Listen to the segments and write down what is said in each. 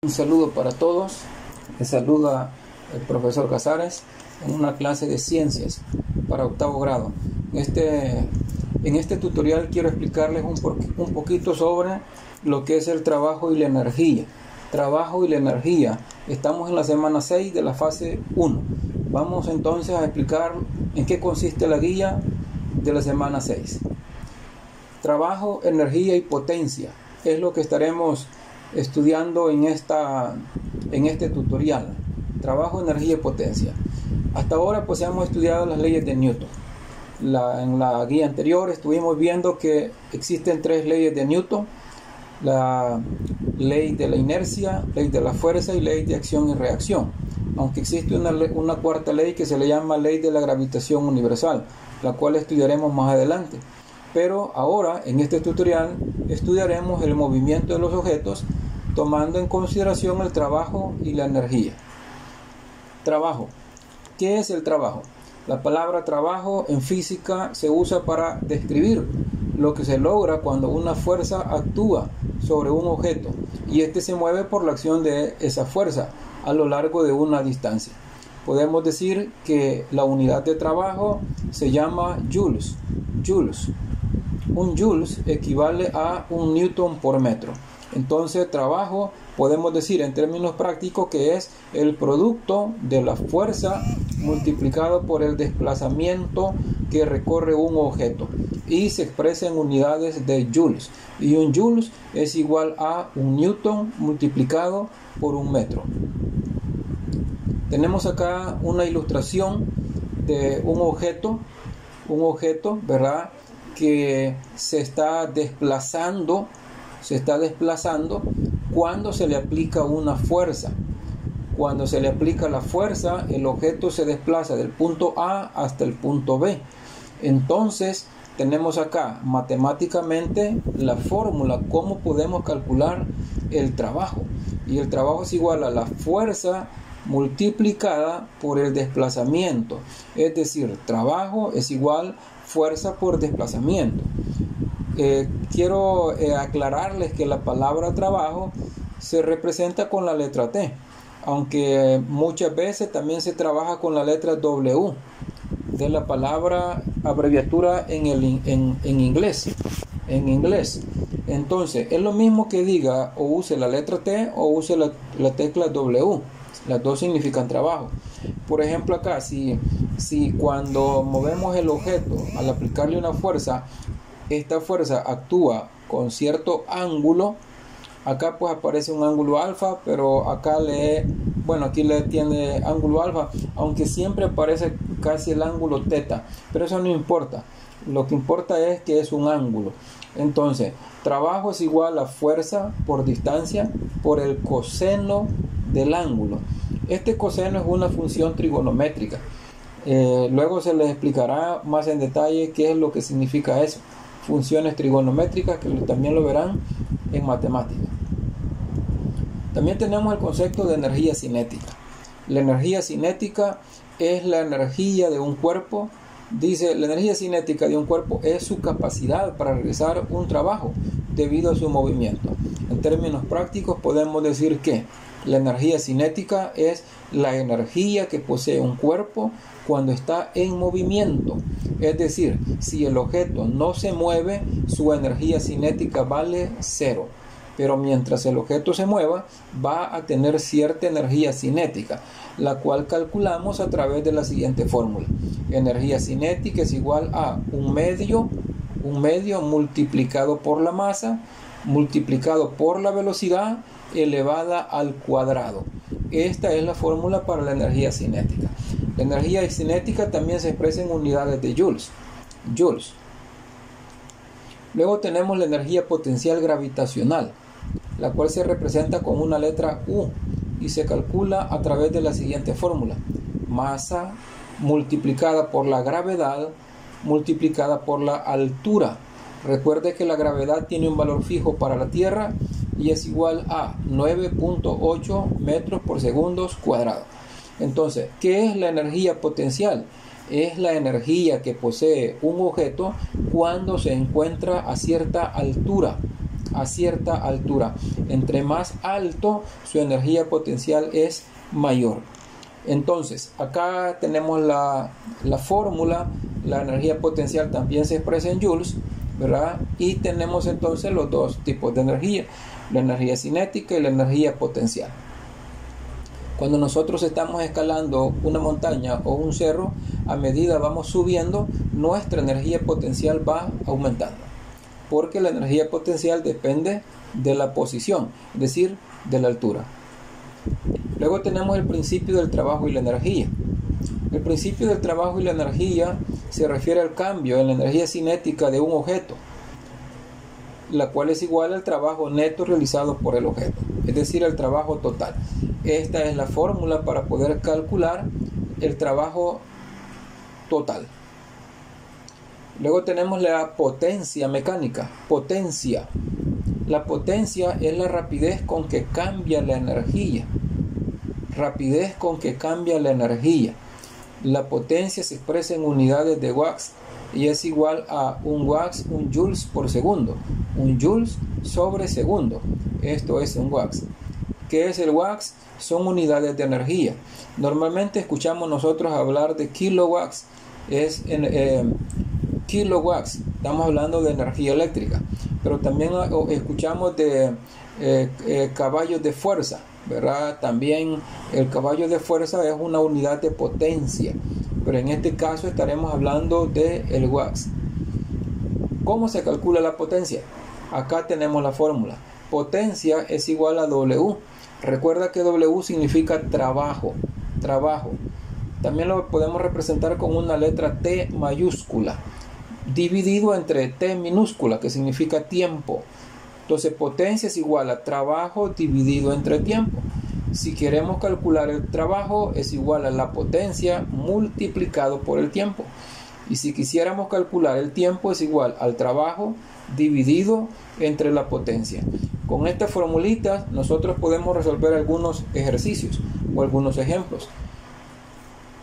Un saludo para todos. Les saluda el profesor Casares en una clase de ciencias para octavo grado. En este tutorial quiero explicarles un poquito sobre lo que es el trabajo y la energía. Trabajo y la energía. Estamos en la semana 6 de la fase 1. Vamos entonces a explicar en qué consiste la guía de la semana 6. Trabajo, energía y potencia es lo que estaremos estudiando en este tutorial. Trabajo, energía y potencia. Hasta ahora pues hemos estudiado las leyes de Newton. En la guía anterior estuvimos viendo que existen 3 leyes de Newton: la ley de la inercia, ley de la fuerza y ley de acción y reacción. Aunque existe una cuarta ley que se le llama ley de la gravitación universal, la cual estudiaremos más adelante. Pero ahora en este tutorial estudiaremos el movimiento de los objetos tomando en consideración el trabajo y la energía. Trabajo. ¿Qué es el trabajo? La palabra trabajo en física se usa para describir lo que se logra cuando una fuerza actúa sobre un objeto y este se mueve por la acción de esa fuerza a lo largo de una distancia. Podemos decir que la unidad de trabajo se llama joules. Un joules equivale a un newton por metro. Entonces, trabajo podemos decir en términos prácticos que es el producto de la fuerza multiplicado por el desplazamiento que recorre un objeto y se expresa en unidades de joules. Y un joules es igual a un newton multiplicado por un metro. Tenemos acá una ilustración de un objeto, ¿verdad?, que se está desplazando cuando se le aplica una fuerza. Cuando se le aplica la fuerza, el objeto se desplaza del punto A hasta el punto B. Entonces, tenemos acá matemáticamente la fórmula, cómo podemos calcular el trabajo. Y el trabajo es igual a la fuerza multiplicada por el desplazamiento. Es decir, trabajo es igual fuerza por desplazamiento. Quiero aclararles que la palabra trabajo se representa con la letra T, aunque muchas veces también se trabaja con la letra W de la palabra abreviatura en inglés. Entonces es lo mismo que diga o use la letra T o use la tecla W. Las dos significan trabajo. Por ejemplo, acá si cuando movemos el objeto al aplicarle una fuerza, esta fuerza actúa con cierto ángulo, acá pues aparece un ángulo alfa, pero acá aquí le tiene ángulo alfa, aunque siempre aparece casi el ángulo teta, pero eso no importa. Lo que importa es que es un ángulo. Entonces, trabajo es igual a fuerza por distancia por el coseno del ángulo. Este coseno es una función trigonométrica. Luego se les explicará más en detalle qué es lo que significa eso. Funciones trigonométricas que también lo verán en matemáticas. También tenemos el concepto de energía cinética. La energía cinética es la energía de un cuerpo. Dice, la energía cinética de un cuerpo es su capacidad para realizar un trabajo debido a su movimiento. En términos prácticos podemos decir que la energía cinética es la energía que posee un cuerpo cuando está en movimiento. Es decir, si el objeto no se mueve, su energía cinética vale 0. Pero mientras el objeto se mueva, va a tener cierta energía cinética, la cual calculamos a través de la siguiente fórmula. Energía cinética es igual a un medio multiplicado por la masa, multiplicado por la velocidad, elevada al cuadrado. Esta es la fórmula para la energía cinética. La energía cinética también se expresa en unidades de joules. Luego tenemos la energía potencial gravitacional, la cual se representa con una letra U y se calcula a través de la siguiente fórmula: masa multiplicada por la gravedad multiplicada por la altura. Recuerde que la gravedad tiene un valor fijo para la Tierra y es igual a 9.8 metros por segundos cuadrados. Entonces, ¿qué es la energía potencial? Es la energía que posee un objeto cuando se encuentra a cierta altura. a cierta altura. Entre más alto, su energía potencial es mayor. Entonces, acá tenemos la fórmula. La energía potencial también se expresa en joules, ¿verdad? Y tenemos entonces los dos tipos de energía, la energía cinética y la energía potencial. Cuando nosotros estamos escalando una montaña o un cerro, a medida vamos subiendo, nuestra energía potencial va aumentando, porque la energía potencial depende de la posición, es decir, de la altura. Luego tenemos el principio del trabajo y la energía. El principio del trabajo y la energía se refiere al cambio en la energía cinética de un objeto, la cual es igual al trabajo neto realizado por el objeto, es decir, el trabajo total. Esta es la fórmula para poder calcular el trabajo total. Luego tenemos la potencia mecánica. Potencia. La potencia es la rapidez con que cambia la energía. Rapidez con que cambia la energía. La potencia se expresa en unidades de watts y es igual a un watts, un joules por segundo. Un joules sobre segundo. Esto es un watts. ¿Qué es el watts? Son unidades de energía. Normalmente escuchamos nosotros hablar de kilowatts. Es en kilowatts. Estamos hablando de energía eléctrica. Pero también escuchamos de caballos de fuerza, ¿verdad? También el caballo de fuerza es una unidad de potencia. Pero en este caso estaremos hablando de el watts. ¿Cómo se calcula la potencia? Acá tenemos la fórmula. Potencia es igual a W. Recuerda que W significa trabajo. Trabajo. También lo podemos representar con una letra T mayúscula, dividido entre T minúscula, que significa tiempo. Entonces, potencia es igual a trabajo dividido entre tiempo. Si queremos calcular el trabajo, es igual a la potencia multiplicado por el tiempo. Y si quisiéramos calcular el tiempo, es igual al trabajo dividido entre la potencia. Con estas formulitas nosotros podemos resolver algunos ejercicios o algunos ejemplos,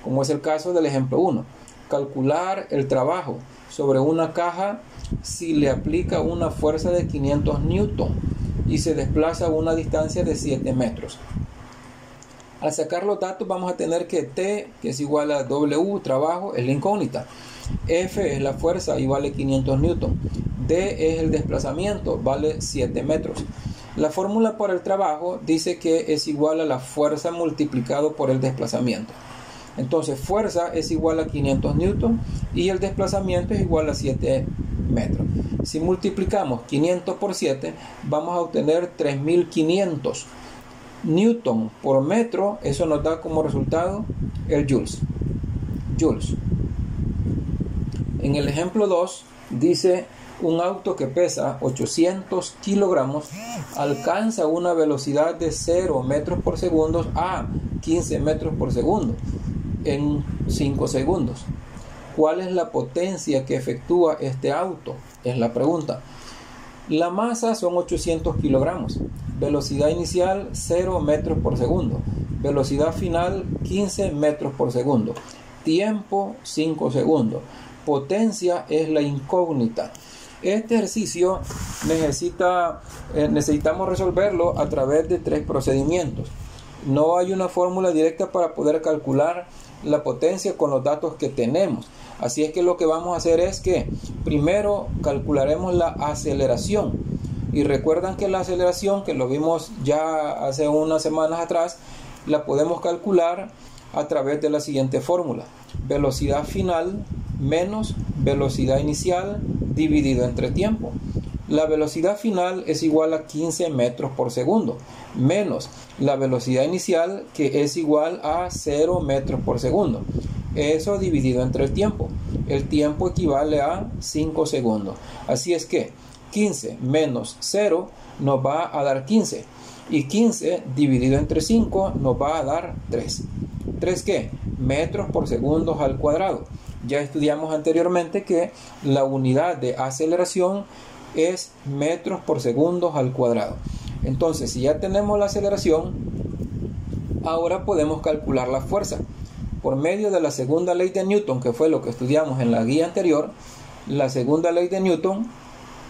como es el caso del ejemplo 1. Calcular el trabajo sobre una caja si le aplica una fuerza de 500 newton y se desplaza a una distancia de 7 metros. Al sacar los datos vamos a tener que T, que es igual a W, trabajo, es la incógnita. F es la fuerza y vale 500 newton. D es el desplazamiento, vale 7 metros. La fórmula para el trabajo dice que es igual a la fuerza multiplicado por el desplazamiento. Entonces, fuerza es igual a 500 newton y el desplazamiento es igual a 7 metros. Si multiplicamos 500 por 7, vamos a obtener 3500 newton por metro. Eso nos da como resultado el joules. En el ejemplo 2 dice: un auto que pesa 800 kilogramos alcanza una velocidad de 0 metros por segundo a 15 metros por segundo en 5 segundos. ¿Cuál es la potencia que efectúa este auto? Es la pregunta. La masa son 800 kilogramos. Velocidad inicial 0 metros por segundo. Velocidad final 15 metros por segundo. Tiempo 5 segundos. Potencia es la incógnita. Este ejercicio necesitamos resolverlo a través de 3 procedimientos. No hay una fórmula directa para poder calcular la potencia con los datos que tenemos. Así es que lo que vamos a hacer es que primero calcularemos la aceleración. Y recuerdan que la aceleración, que lo vimos ya hace unas semanas atrás, la podemos calcular a través de la siguiente fórmula: velocidad final menos velocidad inicial dividido entre tiempo. La velocidad final es igual a 15 metros por segundo menos la velocidad inicial, que es igual a 0 metros por segundo. Eso dividido entre el tiempo. El tiempo equivale a 5 segundos. Así es que 15 menos 0 nos va a dar 15. Y 15 dividido entre 5 nos va a dar 3. ¿3 qué? Metros por segundo al cuadrado. Ya estudiamos anteriormente que la unidad de aceleración es metros por segundo al cuadrado. Entonces, si ya tenemos la aceleración, ahora podemos calcular la fuerza. Por medio de la segunda ley de Newton, que fue lo que estudiamos en la guía anterior, la segunda ley de Newton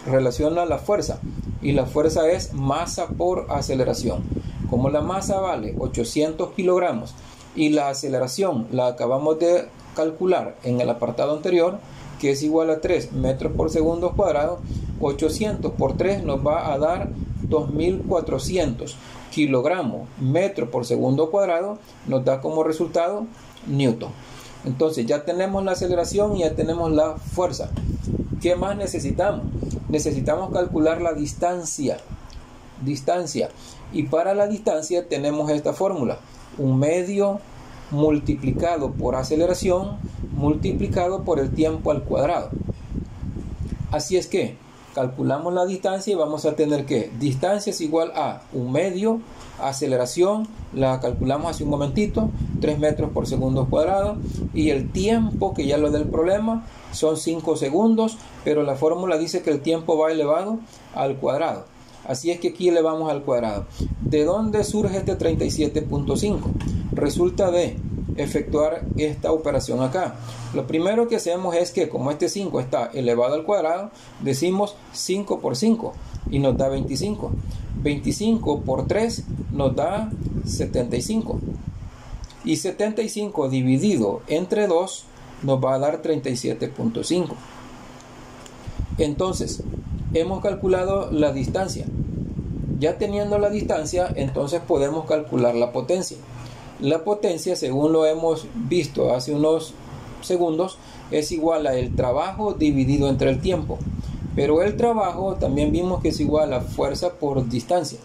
relaciona la fuerza, y la fuerza es masa por aceleración. Como la masa vale 800 kilogramos y la aceleración la acabamos de calcular en el apartado anterior, que es igual a 3 metros por segundo cuadrado, 800 por 3 nos va a dar 2400 kilogramos metro por segundo cuadrado, nos da como resultado newton. Entonces ya tenemos la aceleración y ya tenemos la fuerza. ¿Qué más necesitamos? Necesitamos calcular la distancia. Y para la distancia tenemos esta fórmula: un medio multiplicado por aceleración multiplicado por el tiempo al cuadrado. Así es que calculamos la distancia y vamos a tener que distancia es igual a un medio, aceleración la calculamos hace un momentito, 3 metros por segundo cuadrado, y el tiempo, que ya lo del problema, son 5 segundos, pero la fórmula dice que el tiempo va elevado al cuadrado. Así es que aquí elevamos al cuadrado. ¿De dónde surge este 37.5? Resulta de efectuar esta operación acá. Lo primero que hacemos es que, como este 5 está elevado al cuadrado, decimos 5 por 5 y nos da 25. 25 por 3 nos da 75. Y 75 dividido entre 2 nos va a dar 37.5. Entonces, hemos calculado la distancia. Ya teniendo la distancia, entonces podemos calcular la potencia. La potencia, según lo hemos visto hace unos segundos, es igual a el trabajo dividido entre el tiempo. Pero el trabajo también vimos que es igual a fuerza por distancia.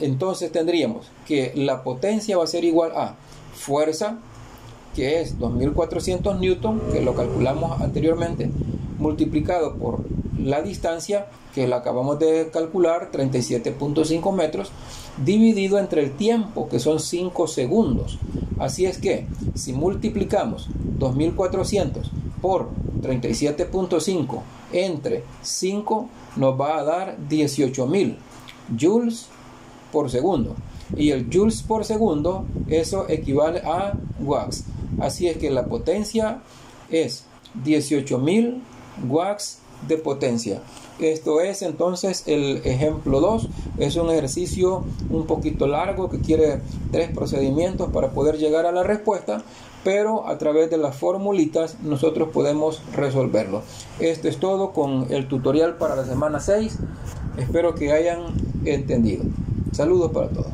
Entonces tendríamos que la potencia va a ser igual a fuerza, que es 2400 newton, que lo calculamos anteriormente, multiplicado por la distancia, que la acabamos de calcular, 37.5 metros, dividido entre el tiempo, que son 5 segundos. Así es que si multiplicamos 2400 por 37.5 entre 5, nos va a dar 18.000 joules por segundo. Y el joules por segundo, eso equivale a watts. Así es que la potencia es 18.000 watts de potencia. Esto es entonces el ejemplo 2. Es un ejercicio un poquito largo que quiere 3 procedimientos para poder llegar a la respuesta, pero a través de las formulitas nosotros podemos resolverlo. Esto es todo con el tutorial para la semana 6. Espero que hayan entendido. Saludos para todos.